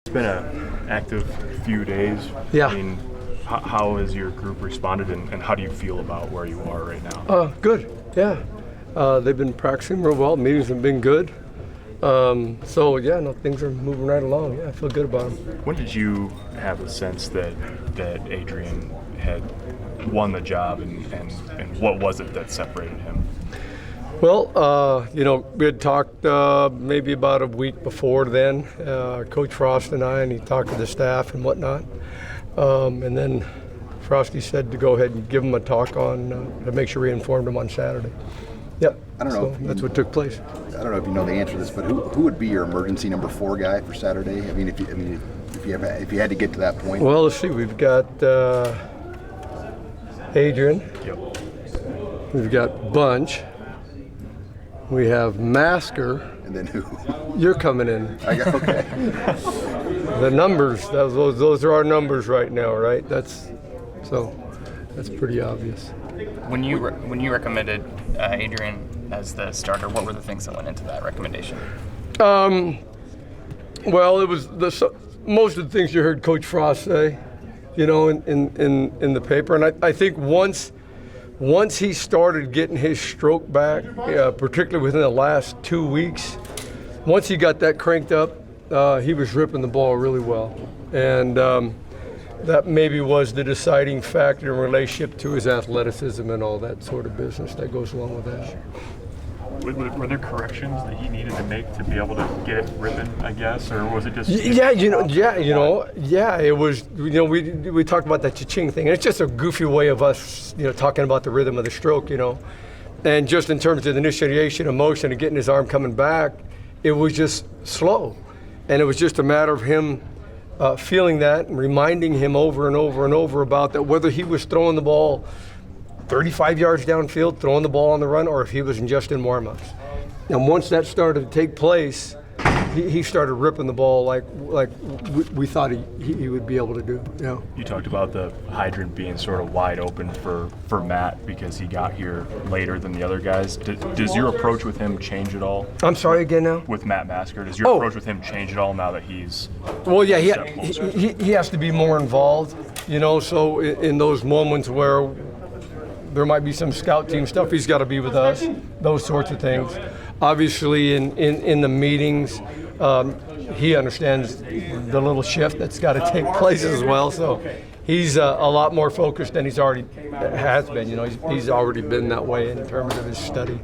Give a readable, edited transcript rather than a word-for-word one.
It's been an active few days. Yeah. I mean, how has your group responded, and how do you feel about where you are right now? Good. Yeah. They've been practicing real well. Meetings have been good. Things are moving right along. Yeah, I feel good about them. When did you have a sense that Adrian had won the job, and what was it that separated him? Well, we had talked maybe about a week before then, Coach Frost and I, and he talked to the staff and whatnot. And then Frosty said to go ahead and give him a talk to make sure we informed him on Saturday. Yep. I don't know. That's what took place. I don't know if you know the answer to this, but who would be your emergency number 4 guy for Saturday? I mean, if you had to get to that point. Well, let's see. We've got Adrian. Yep. We've got Bunch. We have Masker. And then who? You're coming in. Okay. The numbers. Those are our numbers right now, right? That's pretty obvious. When you recommended Adrian as the starter, what were the things that went into that recommendation? Well, it was most of the things you heard Coach Frost say, in the paper, and I think once he started getting his stroke back, particularly within the last 2 weeks, once he got that cranked up, he was ripping the ball really well, and that maybe was the deciding factor in relationship to his athleticism and all that sort of business that goes along with that. Were there corrections that he needed to make to be able to get it ripping, I guess, or was it just? It was. We talked about that cha-ching thing, and it's just a goofy way of us, talking about the rhythm of the stroke, and just in terms of the initiation of motion and getting his arm coming back, it was just slow, and it was just a matter of him feeling that and reminding him over and over and over about that, whether he was throwing the ball 35 yards downfield, throwing the ball on the run, or if he was just in warm-ups. And once that started to take place, he started ripping the ball like we thought he would be able to do. You talked about the hydrant being sort of wide open for Matt because he got here later than the other guys. Does your approach with him change at all? I'm sorry, again now? With Matt Masker, does your approach with him change at all now that he's? Well, yeah, he has to be more involved, so in those moments where there might be some scout team stuff, he's got to be with us, those sorts of things. Obviously, in the meetings, he understands the little shift that's got to take place as well. So he's a lot more focused than has been. He's already been that way in terms of his study.